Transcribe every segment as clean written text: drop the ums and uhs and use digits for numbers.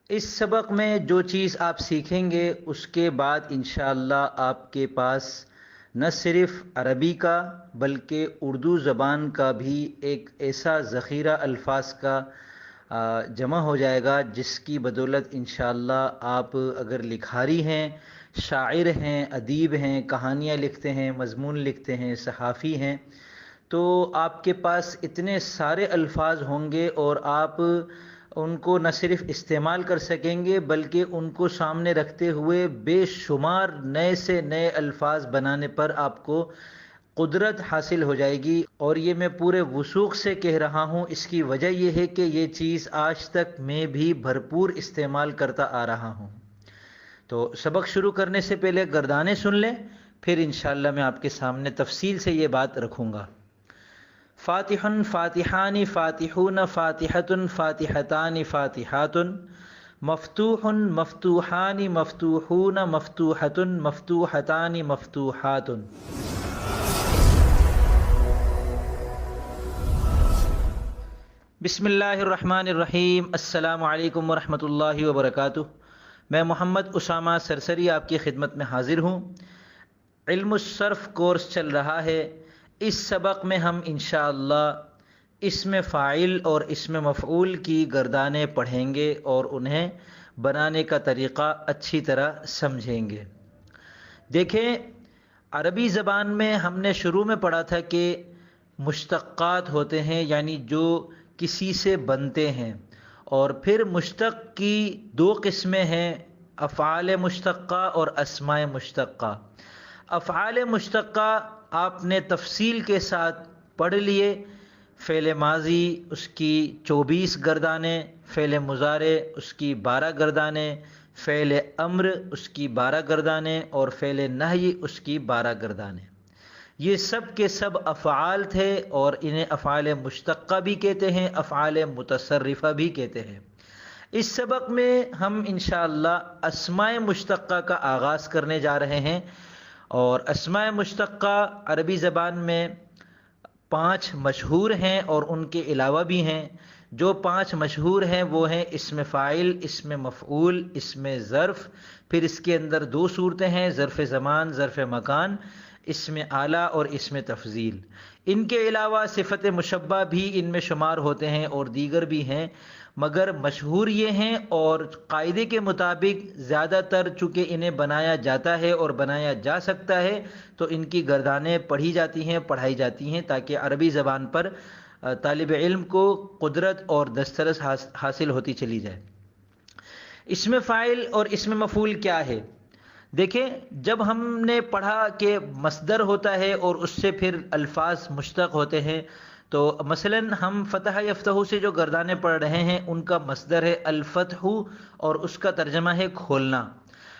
اس سبق میں جو چیز آپ سیکھیں گے اس کے بعد انشاءاللہ آپ کے پاس نہ صرف عربی کا بلکہ اردو زبان کا بھی ایک ایسا ذخیرہ الفاظ کا جمع ہو جائے گا، جس کی بدولت انشاءاللہ آپ اگر لکھاری ہیں، شاعر ہیں، ادیب ہیں، کہانیاں لکھتے ہیں، مضمون لکھتے ہیں، صحافی ہیں، تو آپ کے پاس اتنے سارے الفاظ ہوں گے اور آپ ان کو نہ صرف استعمال کر سکیں گے بلکہ ان کو سامنے رکھتے ہوئے بے شمار نئے سے نئے الفاظ بنانے پر آپ کو قدرت حاصل ہو جائے گی۔ اور یہ میں پورے وثوق سے کہہ رہا ہوں، اس کی وجہ یہ ہے کہ یہ چیز آج تک میں بھی بھرپور استعمال کرتا آ رہا ہوں۔ تو سبق شروع کرنے سے پہلے گردانے سن لیں، پھر انشاءاللہ میں آپ کے سامنے تفصیل سے یہ بات رکھوں گا۔ فاتح فاتحان فاتحون فاتحۃ فاتحتان فاتحات، مفتوح مفتوحان مفتوحون مفتوحۃ مفتوحتان مفتوحات۔ بسم اللہ الرحمن الرحیم۔ السلام علیکم ورحمۃ اللہ وبرکاتہ۔ میں محمد اسامہ سرسری آپ کی خدمت میں حاضر ہوں۔ علم الصرف کورس چل رہا ہے۔ اس سبق میں ہم انشاءاللہ اسم فاعل اور اسم مفعول کی گردانیں پڑھیں گے اور انہیں بنانے کا طریقہ اچھی طرح سمجھیں گے۔ دیکھیں، عربی زبان میں ہم نے شروع میں پڑھا تھا کہ مشتقات ہوتے ہیں، یعنی جو کسی سے بنتے ہیں، اور پھر مشتق کی دو قسمیں ہیں، افعال مشتقہ اور اسماء مشتقہ۔ افعال مشتقہ آپ نے تفصیل کے ساتھ پڑھ لیے۔ فعل ماضی اس کی 24 گردانیں، فعل مضارع اس کی 12 گردانیں، فعل امر اس کی 12 گردانیں اور فعل نہی اس کی 12 گردانیں۔ یہ سب کے سب افعال تھے اور انہیں افعال مشتقہ بھی کہتے ہیں، افعال متصرفہ بھی کہتے ہیں۔ اس سبق میں ہم انشاءاللہ اسماء مشتقہ کا آغاز کرنے جا رہے ہیں، اور اسماء مشتقہ عربی زبان میں 5 مشہور ہیں اور ان کے علاوہ بھی ہیں۔ جو 5 مشہور ہیں وہ ہیں اسم فاعل، اسم مفعول، اسم ظرف، پھر اس کے اندر 2 صورتیں ہیں، ظرف زمان، ظرف مکان، اسم اعلیٰ اور اسم تفضیل۔ ان کے علاوہ صفت مشبہ بھی ان میں شمار ہوتے ہیں اور دیگر بھی ہیں، مگر مشہور یہ ہیں، اور قاعدے کے مطابق زیادہ تر چونکہ انہیں بنایا جاتا ہے اور بنایا جا سکتا ہے تو ان کی گردانیں پڑھی جاتی ہیں، پڑھائی جاتی ہیں، تاکہ عربی زبان پر طالب علم کو قدرت اور دسترس حاصل ہوتی چلی جائے۔ اسم فاعل اور اسم مفعول کیا ہے؟ دیکھیں، جب ہم نے پڑھا کہ مصدر ہوتا ہے اور اس سے پھر الفاظ مشتق ہوتے ہیں، تو مثلا ہم فتح یفتح سے جو گردانے پڑھ رہے ہیں ان کا مصدر ہے الفتح اور اس کا ترجمہ ہے کھولنا۔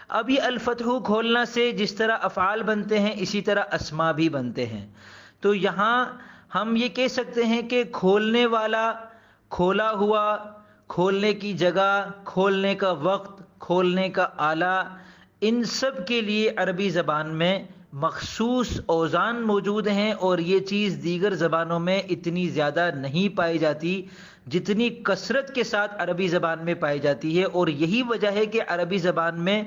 اب یہ الفتح کھولنا سے جس طرح افعال بنتے ہیں اسی طرح اسماء بھی بنتے ہیں۔ تو یہاں ہم یہ کہہ سکتے ہیں کہ کھولنے والا، کھولا ہوا، کھولنے کی جگہ، کھولنے کا وقت، کھولنے کا آلہ، ان سب کے لیے عربی زبان میں مخصوص اوزان موجود ہیں، اور یہ چیز دیگر زبانوں میں اتنی زیادہ نہیں پائی جاتی جتنی کثرت کے ساتھ عربی زبان میں پائی جاتی ہے۔ اور یہی وجہ ہے کہ عربی زبان میں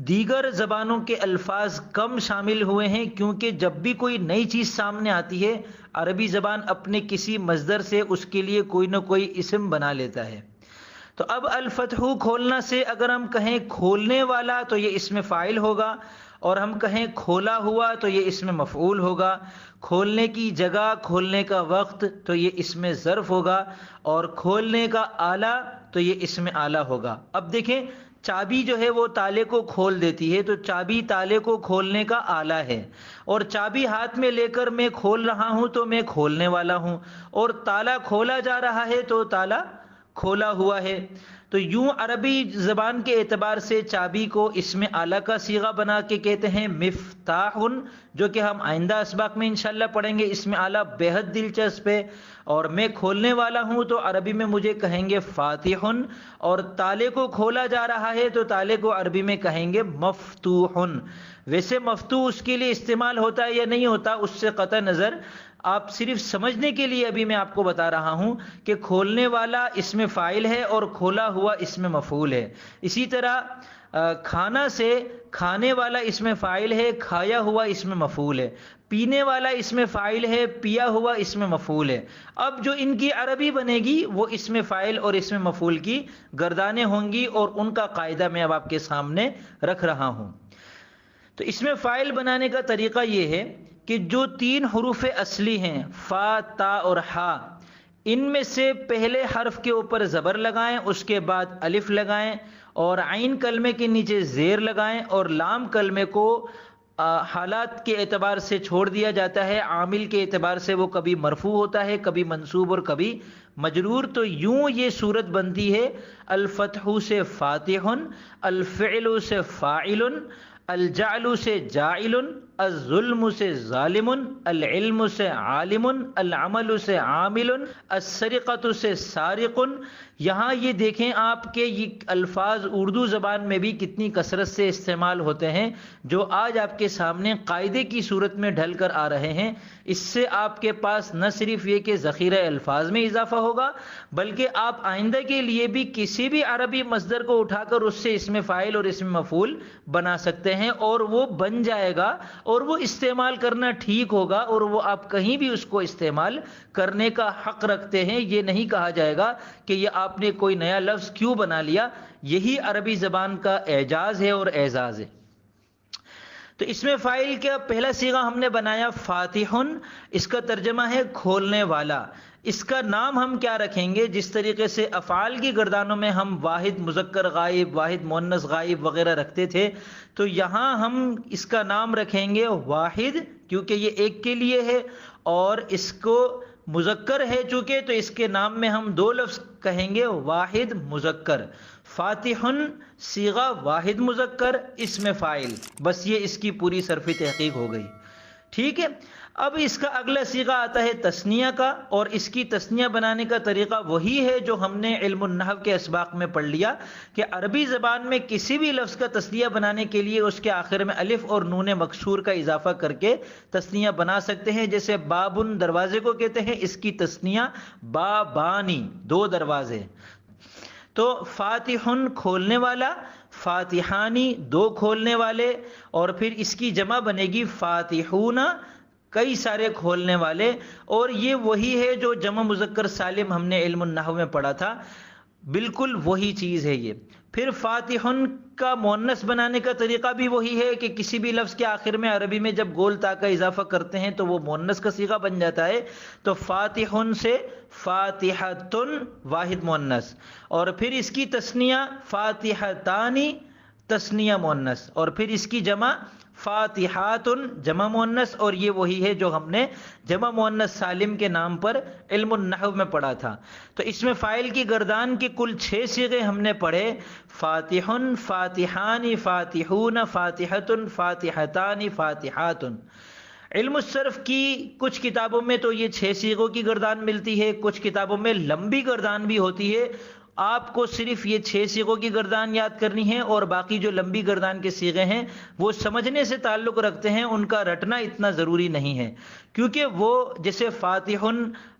دیگر زبانوں کے الفاظ کم شامل ہوئے ہیں، کیونکہ جب بھی کوئی نئی چیز سامنے آتی ہے عربی زبان اپنے کسی مصدر سے اس کے لیے کوئی نہ کوئی اسم بنا لیتا ہے۔ تو اب الفتح کھولنا سے اگر ہم کہیں کھولنے والا تو یہ اسم فاعل ہوگا، اور ہم کہیں کھولا ہوا تو یہ اسم مفعول ہوگا، کھولنے کی جگہ، کھولنے کا وقت تو یہ اسم ظرف ہوگا، اور کھولنے کا آلہ تو یہ اسم آلہ ہوگا۔ اب دیکھیں، چابی جو ہے وہ تالے کو کھول دیتی ہے، تو چابی تالے کو کھولنے کا آلہ ہے، اور چابی ہاتھ میں لے کر میں کھول رہا ہوں تو میں کھولنے والا ہوں، اور تالا کھولا جا رہا ہے تو تالا کھولا ہوا ہے۔ تو یوں عربی زبان کے اعتبار سے چابی کو اسم آلہ کا صیغہ بنا کے کہتے ہیں مفتاح، جو کہ ہم آئندہ اسباق میں انشاءاللہ پڑھیں گے۔ اسم آلہ بہت دلچسپ ہے، اور میں کھولنے والا ہوں تو عربی میں مجھے کہیں گے فاتح، اور تالے کو کھولا جا رہا ہے تو تالے کو عربی میں کہیں گے مفتوح۔ ویسے مفتوح اس کے لیے استعمال ہوتا ہے یا نہیں ہوتا اس سے قطع نظر آپ صرف سمجھنے کے لیے ابھی میں آپ کو بتا رہا ہوں کہ کھولنے والا اس میں فاعل ہے اور کھولا ہوا اس میں مفعول ہے. اسی طرح کھانا سے کھانے والا اس میں فاعل ہے، کھایا ہوا اس میں مفعول ہے. پینے والا اس میں فاعل ہے، پیا ہوا اس میں مفعول ہے. اب جو ان کی عربی بنے گی وہ اس میں فاعل اور اس میں مفعول کی گردانیں ہوں گی، اور ان کا قاعدہ میں اب آپ کے سامنے رکھ رہا ہوں. تو اس میں فاعل بنانے کا طریقہ یہ ہے کہ جو 3 حروف اصلی ہیں فا، تا اور ہا، ان میں سے پہلے حرف کے اوپر زبر لگائیں، اس کے بعد الف لگائیں، اور عین کلمے کے نیچے زیر لگائیں، اور لام کلمے کو حالات کے اعتبار سے چھوڑ دیا جاتا ہے. عامل کے اعتبار سے وہ کبھی مرفوع ہوتا ہے، کبھی منصوب اور کبھی مجرور. تو یوں یہ صورت بنتی ہے: الفتح سے فاتح، الفعل سے فاعل، الجعل سے جاعل، الظلم سے ظالم، العلم سے عالم، العمل سے عامل، السرقۃ سے سارق. یہاں یہ دیکھیں آپ کے یہ الفاظ اردو زبان میں بھی کتنی کثرت سے استعمال ہوتے ہیں، جو آج آپ کے سامنے قاعدے کی صورت میں ڈھل کر آ رہے ہیں. اس سے آپ کے پاس نہ صرف یہ کہ ذخیرہ الفاظ میں اضافہ ہوگا، بلکہ آپ آئندہ کے لیے بھی کسی بھی عربی مصدر کو اٹھا کر اس سے اسم فاعل اور اسم مفعول بنا سکتے ہیں، اور وہ بن جائے گا، اور وہ استعمال کرنا ٹھیک ہوگا، اور وہ آپ کہیں بھی اس کو استعمال کرنے کا حق رکھتے ہیں. یہ نہیں کہا جائے گا کہ یہ آپ نے کوئی نیا لفظ کیوں بنا لیا. یہی عربی زبان کا اعجاز ہے اور اعزاز ہے. تو اس میں فاعل کا پہلا صیغہ ہم نے بنایا فاتح، اس کا ترجمہ ہے کھولنے والا. اس کا نام ہم کیا رکھیں گے؟ جس طریقے سے افعال کی گردانوں میں ہم واحد مذکر غائب، واحد مؤنث غائب وغیرہ رکھتے تھے، تو یہاں ہم اس کا نام رکھیں گے واحد، کیونکہ یہ ایک کے لیے ہے، اور اس کو مذکر ہے چونکہ، تو اس کے نام میں ہم 2 لفظ کہیں گے واحد مذکر. فاتح صیغہ واحد مذکر، اسم فاعل، بس یہ اس کی پوری صرف تحقیق ہو گئی. ٹھیک ہے. اب اس کا اگلا صیغہ آتا ہے تثنیہ کا، اور اس کی تثنیہ بنانے کا طریقہ وہی ہے جو ہم نے علم النحو کے اسباق میں پڑھ لیا، کہ عربی زبان میں کسی بھی لفظ کا تثنیہ بنانے کے لیے اس کے آخر میں الف اور نون مکسور کا اضافہ کر کے تثنیہ بنا سکتے ہیں. جیسے بابن دروازے کو کہتے ہیں، اس کی تثنیہ بابانی، 2 دروازے. تو فاتح کھولنے والا، فاتحانی 2 کھولنے والے، اور پھر اس کی جمع بنے گی فاتحون، کئی سارے کھولنے والے. اور یہ وہی ہے جو جمع مذکر سالم ہم نے علم النحو میں پڑھا تھا، بالکل وہی چیز ہے یہ. پھر فاتح کا مؤنث بنانے کا طریقہ بھی وہی ہے کہ کسی بھی لفظ کے آخر میں عربی میں جب گول تا کا اضافہ کرتے ہیں تو وہ مؤنث کا صیغہ بن جاتا ہے. تو فاتح سے فاتحۃ واحد مؤنث، اور پھر اس کی تثنیہ فاتحتانی تثنیہ مؤنث، اور پھر اس کی جمع فاتحات جمع مؤنث. اور یہ وہی ہے جو ہم نے جمع مؤنث سالم کے نام پر علم النحو میں پڑھا تھا. تو اس میں فاعل کی گردان کے کل 6 صیغے ہم نے پڑھے: فاتح، فاتحان، فاتحون، فاتحۃ، فاتحتان، فاتحات. علم الصرف کی کچھ کتابوں میں تو یہ 6 صیغوں کی گردان ملتی ہے، کچھ کتابوں میں لمبی گردان بھی ہوتی ہے. آپ کو صرف یہ 6 صیغوں کی گردان یاد کرنی ہے، اور باقی جو لمبی گردان کے صیغے ہیں وہ سمجھنے سے تعلق رکھتے ہیں، ان کا رٹنا اتنا ضروری نہیں ہے. کیونکہ وہ جیسے فاتح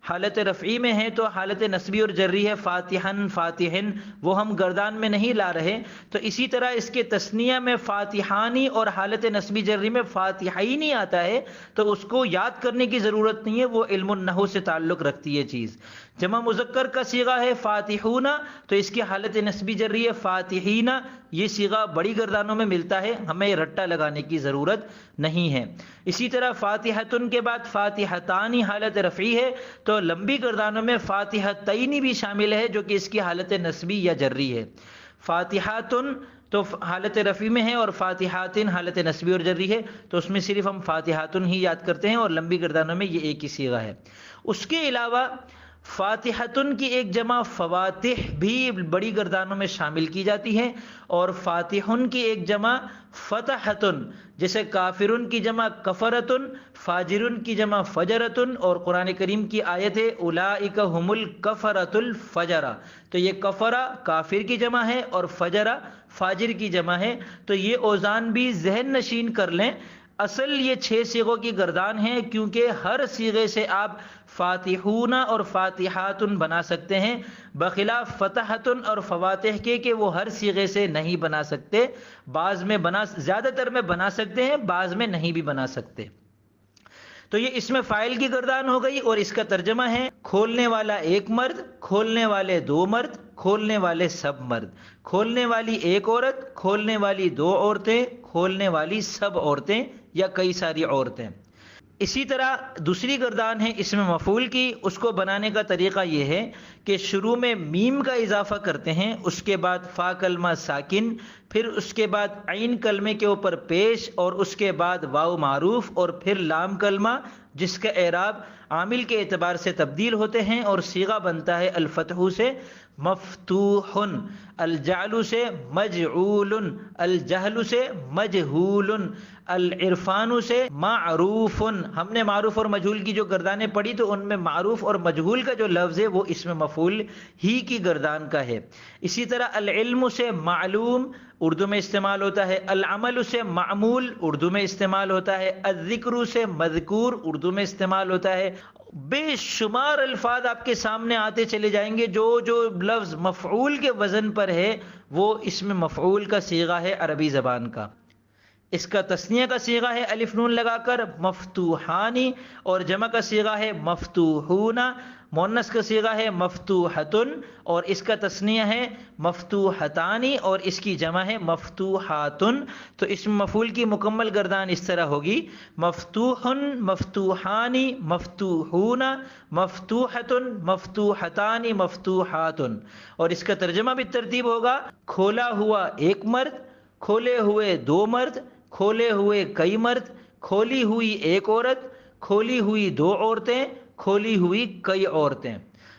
حالت رفعی میں ہے تو حالت نصبی اور جری ہے، فاتحن فاتحن، وہ ہم گردان میں نہیں لا رہے. تو اسی طرح اس کے تثنیہ میں فاتحانی اور حالت نصبی جری میں فاتحینی آتا ہے، تو اس کو یاد کرنے کی ضرورت نہیں ہے، وہ علم النحو سے تعلق رکھتی ہے چیز. جمع مذکر کا صیغہ ہے فاتحون، تو اس کی حالت نصبی جری ہے فاتحین. یہ صیغہ بڑی گردانوں میں ملتا ہے، ہمیں رٹا لگانے کی ضرورت نہیں ہے. اسی طرح فاتحتن کے بعد فاتحتانی حالت رفعی ہے، تو لمبی گردانوں میں فاتحتینی بھی شامل ہے جو کہ اس کی حالت نصبی یا جری ہے. فاتحاتن تو حالت رفعی میں ہے، اور فاتحاتن حالت نصبی اور جری ہے، تو اس میں صرف ہم فاتحاتن ہی یاد کرتے ہیں، اور لمبی گردانوں میں یہ ایک ہی صیغہ ہے. اس کے علاوہ فاتحتن کی ایک جمع فواتح بھی بڑی گردانوں میں شامل کی جاتی ہے، اور فاتحن کی ایک جمع فتحتن، جیسے کافرن کی جمع کفرتن، فاجرن کی جمع فجرتن. اور قرآن کریم کی آیت ہے اولئک هم الکفرۃ الفجرہ، تو یہ کفرہ کافر کی جمع ہے اور فجرہ فاجر کی جمع ہے. تو یہ اوزان بھی ذہن نشین کر لیں. اصل یہ 6 صیغوں کی گردان ہے، کیونکہ ہر صیغے سے آپ فاتحون اور فاتحاتن بنا سکتے ہیں، بخلاف فتحتن اور فواتح کے کہ وہ ہر صیغے سے نہیں بنا سکتے، بعض میں زیادہ تر میں بنا سکتے ہیں، بعض میں نہیں بھی بنا سکتے۔ تو یہ اس میں فاعل کی گردان ہو گئی، اور اس کا ترجمہ ہے کھولنے والا ایک مرد، کھولنے والے 2 مرد، کھولنے والے سب مرد، کھولنے والی ایک عورت، کھولنے والی 2 عورتیں، کھولنے والی سب عورتیں یا کئی ساری عورتیں۔ اسی طرح دوسری گردان ہے اسم مفعول کی، اس کو بنانے کا طریقہ یہ ہے کہ شروع میں میم کا اضافہ کرتے ہیں، اس کے بعد فا کلمہ ساکن، پھر اس کے بعد عین کلمے کے اوپر پیش، اور اس کے بعد واو معروف، اور پھر لام کلمہ جس کا اعراب عامل کے اعتبار سے تبدیل ہوتے ہیں، اور صیغہ بنتا ہے الفتح سے مفتوح، الجعل سے مجعول، الجہل سے مجہول، العرفان سے معروف۔ ہم نے معروف اور مجہول کی جو گردانیں پڑھی تو ان میں معروف اور مجہول کا جو لفظ ہے وہ اسم مفعول ہی کی گردان کا ہے۔ اسی طرح العلم سے معلوم اردو میں استعمال ہوتا ہے، العمل سے معمول اردو میں استعمال ہوتا ہے، الذکر سے مذکور اردو میں استعمال ہوتا ہے۔ بے شمار الفاظ آپ کے سامنے آتے چلے جائیں گے، جو لفظ مفعول کے وزن پر ہے وہ اسم مفعول کا صیغہ ہے عربی زبان کا۔ اس کا تثنیہ کا صیغہ ہے الف نون لگا کر مفتوحانی، اور جمع کا صیغہ ہے مفتوحون، مؤنث کا صیغہ ہے مفتوحتن، اور اس کا تثنیہ ہے مفتوحتانی، اور اس کی جمع ہے مفتوحاتن۔ تو اسم مفعول کی مکمل گردان اس طرح ہوگی مفتوح، مفتوحانی، مفتوحون، مفتوحتن، مفتوحتانی، مفتوحاتن۔ اور اس کا ترجمہ بھی ترتیب ہوگا کھولا ہوا ایک مرد، کھولے ہوئے 2 مرد، کھولے ہوئے کئی مرد، کھولی ہوئی ایک عورت، کھولی ہوئی 2 عورتیں، کھولی ہوئی کئی عورتیں۔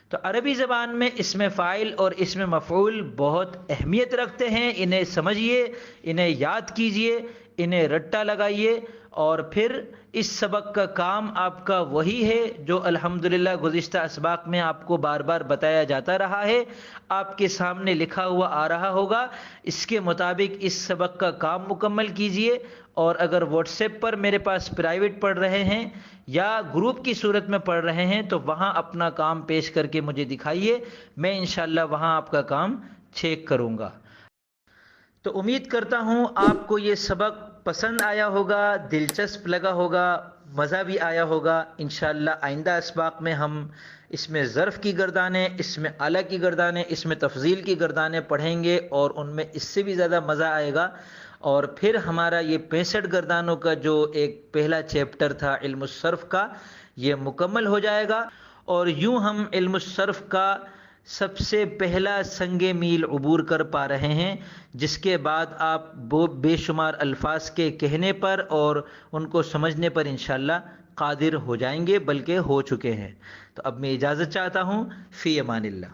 تو عربی زبان میں اسم فاعل اور اسم مفعول بہت اہمیت رکھتے ہیں، انہیں سمجھیے، انہیں یاد کیجئے، انہیں رٹا لگائیے، اور پھر اس سبق کا کام آپ کا وہی ہے جو الحمدللہ گزشتہ اسباق میں آپ کو بار بار بتایا جاتا رہا ہے، آپ کے سامنے لکھا ہوا آ رہا ہوگا، اس کے مطابق اس سبق کا کام مکمل کیجئے۔ اور اگر واٹس ایپ پر میرے پاس پرائیویٹ پڑھ رہے ہیں یا گروپ کی صورت میں پڑھ رہے ہیں تو وہاں اپنا کام پیش کر کے مجھے دکھائیے، میں انشاءاللہ وہاں آپ کا کام چیک کروں گا۔ تو امید کرتا ہوں آپ کو یہ سبق پسند آیا ہوگا، دلچسپ لگا ہوگا، مزہ بھی آیا ہوگا۔ انشاءاللہ آئندہ اسباق میں ہم اس میں ظرف کی گردانیں، اس میں اعلیٰ کی گردانیں، اس میں تفضیل کی گردانیں پڑھیں گے، اور ان میں اس سے بھی زیادہ مزہ آئے گا۔ اور پھر ہمارا یہ 65 گردانوں کا جو ایک پہلا چیپٹر تھا علم الصرف کا، یہ مکمل ہو جائے گا، اور یوں ہم علم الصرف کا سب سے پہلا سنگ میل عبور کر پا رہے ہیں، جس کے بعد آپ بے شمار الفاظ کے کہنے پر اور ان کو سمجھنے پر انشاءاللہ قادر ہو جائیں گے، بلکہ ہو چکے ہیں۔ تو اب میں اجازت چاہتا ہوں، فی امان اللہ۔